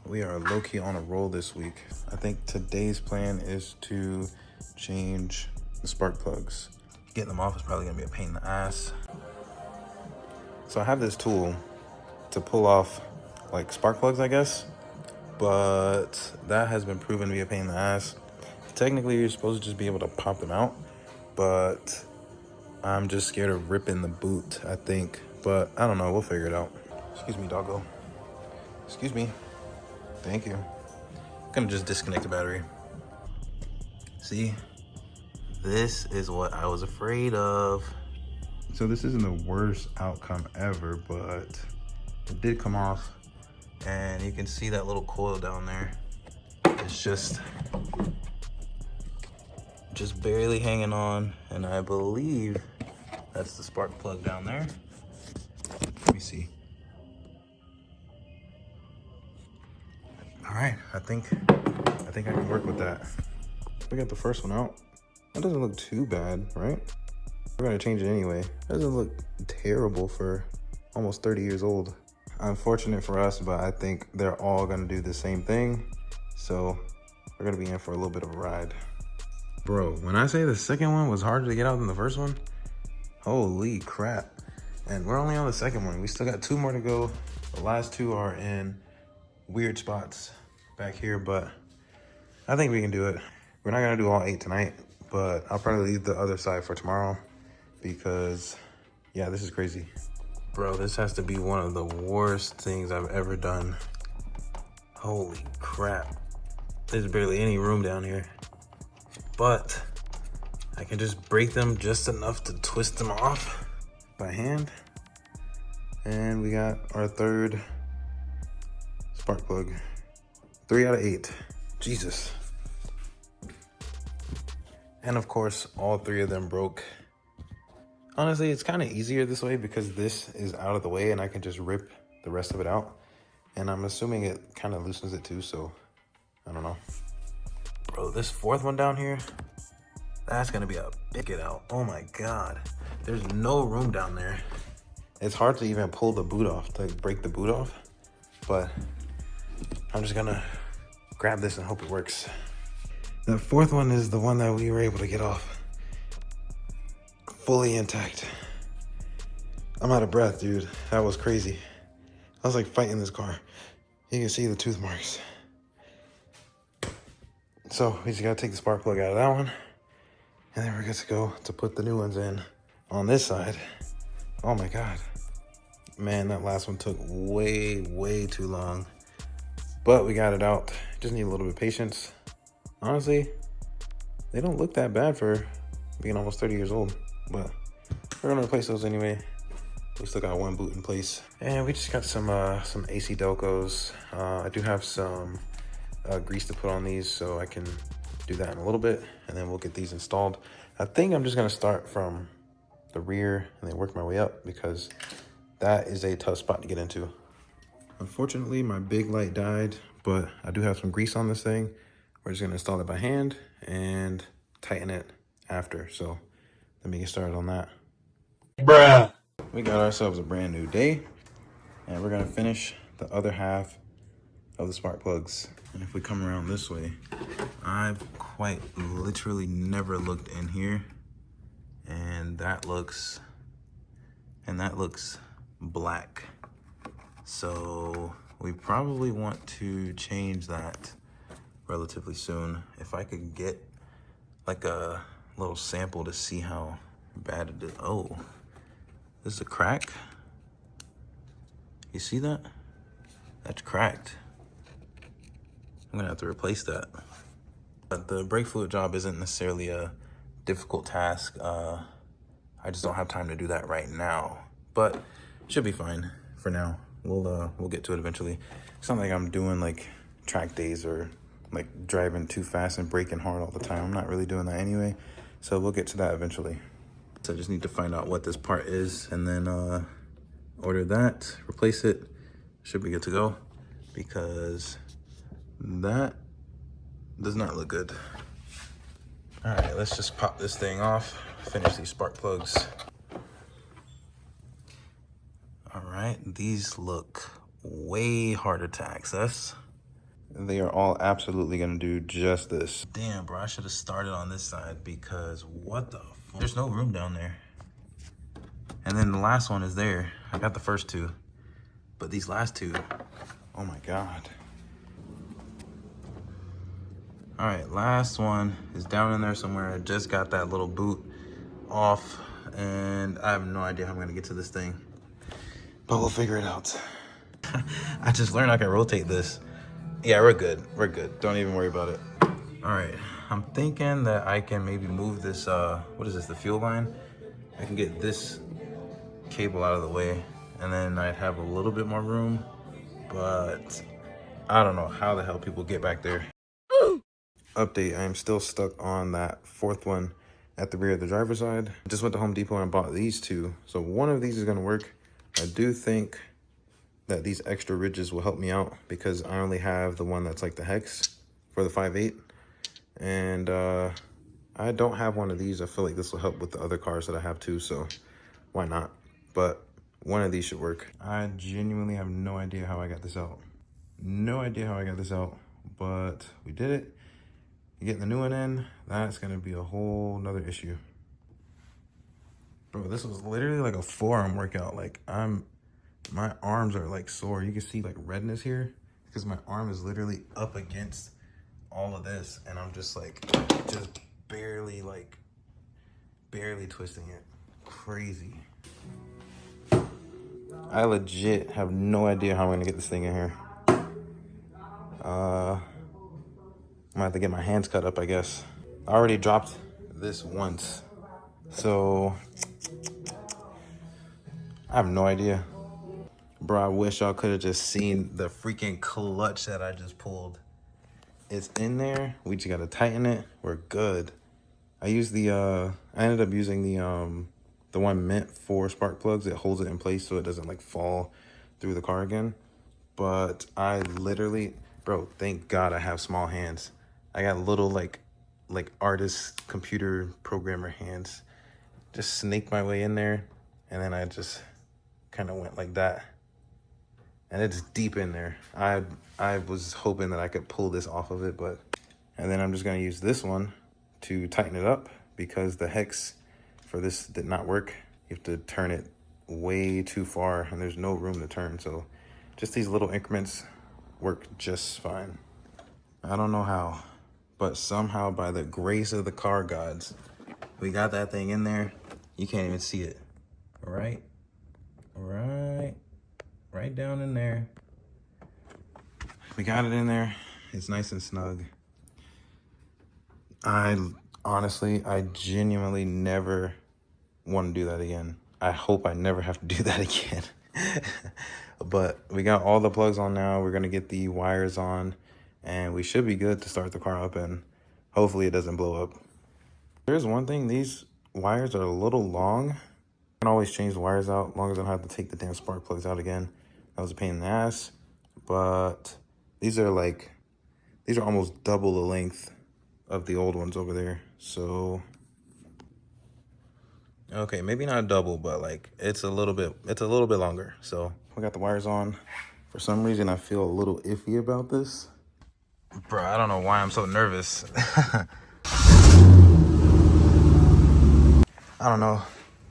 We are low-key on a roll this week. I think today's plan is to change the spark plugs. Getting them off is probably gonna be a pain in the ass. So I have this tool to pull off like spark plugs, I guess, but that has been proven to be a pain in the ass. Technically, you're supposed to just be able to pop them out, but I'm just scared of ripping the boot, I think. But I don't know, we'll figure it out. Excuse me, doggo. Excuse me. Thank you. I'm gonna just disconnect the battery. See? This is what I was afraid of. So this isn't the worst outcome ever, but it did come off. And you can see that little coil down there. It's just barely hanging on. And I believe that's the spark plug down there. Let me see. All right, I think I can work with that. We got the first one out. That doesn't look too bad, right? We're gonna change it anyway. It doesn't look terrible for almost 30 years old. Unfortunate for us, but I think they're all gonna do the same thing. So we're gonna be in for a little bit of a ride. Bro, when I say the second one was harder to get out than the first one, holy crap. And we're only on the second one. We still got 2 more to go. The last 2 are in weird spots back here, but I think we can do it. We're not gonna do all 8 tonight, but I'll probably leave the other side for tomorrow because, yeah, this is crazy. Bro, this has to be one of the worst things I've ever done. Holy crap. There's barely any room down here, but I can just break them just enough to twist them off by hand. And we got our third spark plug. 3 out of 8. Jesus. And of course, all 3 of them broke. Honestly, it's kind of easier this way because this is out of the way and I can just rip the rest of it out. And I'm assuming it kind of loosens it too, so I don't know. Bro, this 4th one down here, that's gonna be a big get out. Oh my God. There's no room down there. It's hard to even pull the boot off, to break the boot off, but I'm just gonna grab this and hope it works. The 4th one is the one that we were able to get off. Fully intact. I'm out of breath, dude. That was crazy. I was like fighting this car. You can see the tooth marks. So we just gotta take the spark plug out of that one. And then we're good to go to put the new ones in on this side. Oh my God. Man, that last one took way too long. But we got it out. Just need a little bit of patience. Honestly, they don't look that bad for being almost 30 years old. But we're gonna replace those anyway. We still got 1 boot in place. And we just got some AC Delcos. I do have some grease to put on these, so I can do that in a little bit, and then we'll get these installed. I think I'm just gonna start from the rear and then work my way up because that is a tough spot to get into. Unfortunately, my big light died, but I do have some grease on this thing. We're just gonna install it by hand and tighten it after. So let me get started on that. Bruh. We got ourselves a brand new day, and we're gonna finish the other half of the spark plugs. And if we come around this way, I've quite literally never looked in here, and that looks black. So we probably want to change that relatively soon. If I could get like a little sample to see how bad it is. Oh, this is a crack. You see that? That's cracked. I'm gonna have to replace that. But the brake fluid job isn't necessarily a difficult task. I just don't have time to do that right now, but it should be fine for now. We'll get to it eventually. It's not like I'm doing like track days or like driving too fast and braking hard all the time. I'm not really doing that anyway, so we'll get to that eventually. So I just need to find out what this part is and then order that, replace it. Should be good to go because that does not look good. All right, let's just pop this thing off, finish these spark plugs. All right, these look way harder to access. they are all absolutely gonna do just this. Damn, bro, I should have started on this side because what the fuck? There's no room down there. And then the last one is there. I got the first two, but these last two, oh my God. All right, last one is down in there somewhere. I just got that little boot off and I have no idea how I'm gonna get to this thing, but we'll figure it out. I just learned I can rotate this. Yeah, we're good. We're good. Don't even worry about it. All right, I'm thinking that I can maybe move this, what is this, the fuel line? I can get this cable out of the way and then I'd have a little bit more room, but I don't know how the hell people get back there. Update, I am still stuck on that fourth one at the rear of the driver's side. I just went to Home Depot and bought these two. So one of these is gonna work. I do think that these extra ridges will help me out because I only have the one that's like the hex for the 5.8. And I don't have one of these. I feel like this will help with the other cars that I have too, so why not? But one of these should work. I genuinely have no idea how I got this out. No idea how I got this out, but we did it. You get the new one in, that's gonna be a whole nother issue. Bro, this was literally like a forearm workout. Like my arms are like sore. You can see like redness here because my arm is literally up against all of this and I'm just like, just barely twisting it. Crazy. I legit have no idea how I'm gonna get this thing in here. I'm gonna have to get my hands cut up, I guess. I already dropped this once, so I have no idea. Bro, I wish y'all could have just seen the freaking clutch that I just pulled. It's in there. We just gotta tighten it. We're good. I used the I ended up using the one meant for spark plugs. It holds it in place so it doesn't like fall through the car again. But I literally, bro, thank God I have small hands. I got little like artist computer programmer hands. Just snaked my way in there and then I just kind of went like that. And it's deep in there. I was hoping that I could pull this off of it, but, and then I'm just gonna use this one to tighten it up because the hex for this did not work. You have to turn it way too far and there's no room to turn. So just these little increments work just fine. I don't know how, but somehow by the grace of the car gods, we got that thing in there. You can't even see it. Right down in there. We got it in there. It's nice and snug. I genuinely never want to do that again. I hope I never have to do that again. But we got all the plugs on now. We're gonna get the wires on and we should be good to start the car up and hopefully it doesn't blow up. There's one thing, these wires are a little long. I can always change the wires out as long as I don't have to take the damn spark plugs out again. That was a pain in the ass, but these are almost double the length of the old ones over there. So, okay, maybe not double, but like it's a little bit longer. So we got the wires on. For some reason, I feel a little iffy about this. Bro, I don't know why I'm so nervous. I don't know.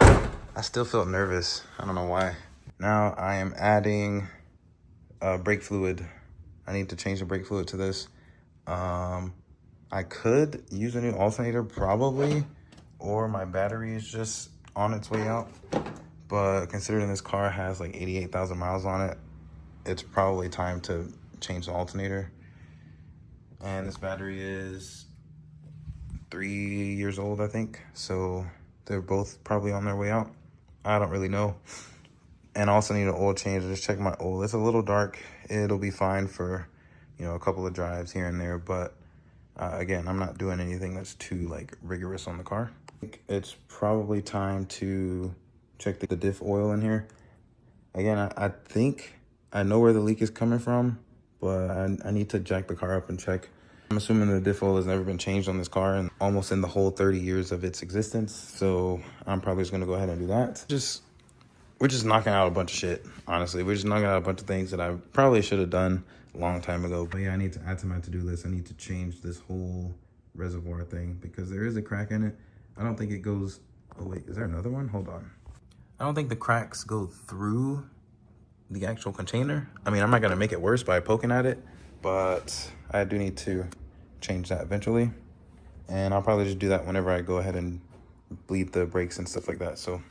I still feel nervous. I don't know why. Now I am adding brake fluid. I need to change the brake fluid to this. I could use a new alternator probably, or my battery is just on its way out. But considering this car has like 88,000 miles on it, it's probably time to change the alternator. And this battery is 3 years old, I think. So they're both probably on their way out. I don't really know. And I also need an oil change. I just checked my oil. It's a little dark. It'll be fine for, you know, a couple of drives here and there. But again, I'm not doing anything that's too like rigorous on the car. I think it's probably time to check the diff oil in here. Again, I think I know where the leak is coming from, but I need to jack the car up and check. I'm assuming the diff oil has never been changed on this car and almost in the whole 30 years of its existence. So I'm probably just gonna go ahead and do that. We're just knocking out a bunch of shit, honestly. We're just knocking out a bunch of things that I probably should have done a long time ago. But yeah, I need to add to my to-do list. I need to change this whole reservoir thing because there is a crack in it. I don't think it goes, oh wait, is there another one? Hold on. I don't think the cracks go through the actual container. I mean, I'm not gonna make it worse by poking at it, but I do need to change that eventually. And I'll probably just do that whenever I go ahead and bleed the brakes and stuff like that. So,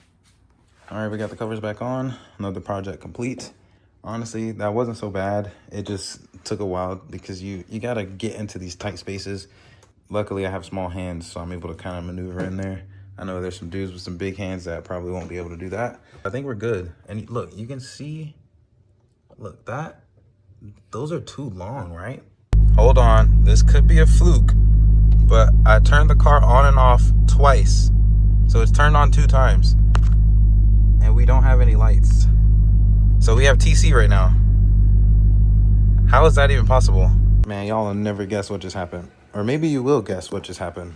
all right, we got the covers back on. Another project complete. Honestly, that wasn't so bad. It just took a while because you gotta get into these tight spaces. Luckily, I have small hands, so I'm able to kind of maneuver in there. I know there's some dudes with some big hands that probably won't be able to do that. I think we're good. And look, you can see, look, those are too long, right? Hold on, this could be a fluke, but I turned the car on and off twice. So it's turned on 2 times. And we don't have any lights. So we have TC right now. How is that even possible? Man, y'all will never guess what just happened. Or maybe you will guess what just happened.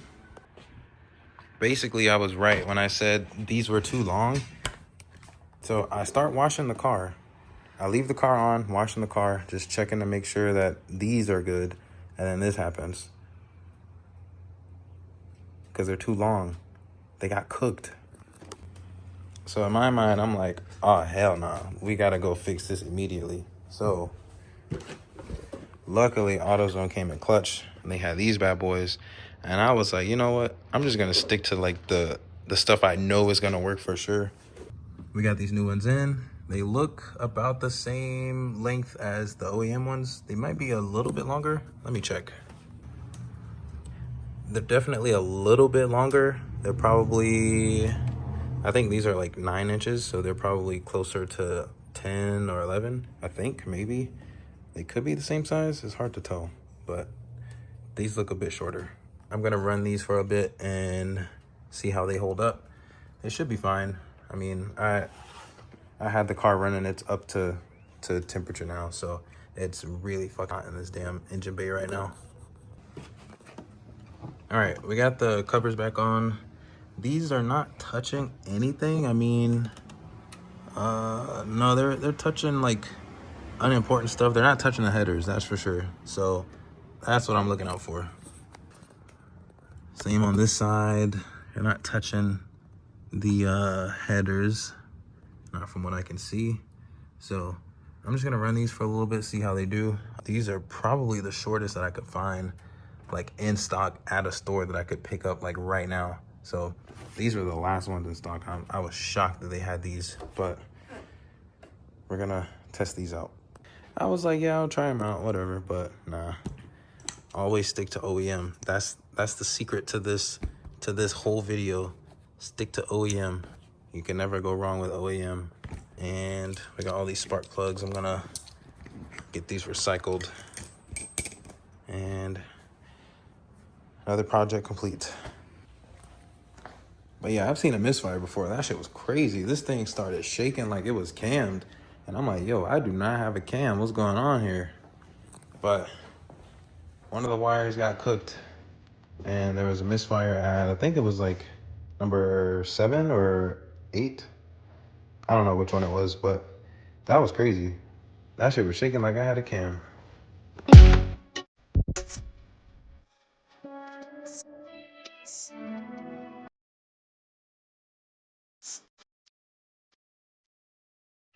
Basically, I was right when I said these were too long. So I start washing the car. I leave the car on, washing the car, just checking to make sure that these are good. And then this happens. Because they're too long. They got cooked. So in my mind, I'm like, oh, hell no. We got to go fix this immediately. So luckily, AutoZone came in clutch. And they had these bad boys. And I was like, you know what? I'm just going to stick to like the stuff I know is going to work for sure. We got these new ones in. They look about the same length as the OEM ones. They might be a little bit longer. Let me check. They're definitely a little bit longer. They're probably, I think these are like 9 inches. So they're probably closer to 10 or 11, I think, maybe. They could be the same size. It's hard to tell, but these look a bit shorter. I'm gonna run these for a bit and see how they hold up. They should be fine. I mean, I had the car running. It's up to temperature now, so it's really fucking hot in this damn engine bay right now. All right, we got the covers back on. These are not touching anything. I mean, no, they're touching like unimportant stuff. They're not touching the headers, that's for sure. So that's what I'm looking out for. Same on this side. They're not touching the headers, not from what I can see. So I'm just gonna run these for a little bit, see how they do. These are probably the shortest that I could find, like in stock at a store that I could pick up like right now. So these were the last ones in stock. I was shocked that they had these, but we're gonna test these out. I was like, yeah, I'll try them out, whatever, but nah. Always stick to OEM. That's the secret to this whole video. Stick to OEM. You can never go wrong with OEM. And we got all these spark plugs. I'm gonna get these recycled. And another project complete. But yeah, I've seen a misfire before. That shit was crazy. This thing started shaking like it was cammed. And I'm like, yo, I do not have a cam. What's going on here? But one of the wires got cooked and there was a misfire at, I think it was like number 7 or 8. I don't know which one it was, but that was crazy. That shit was shaking like I had a cam.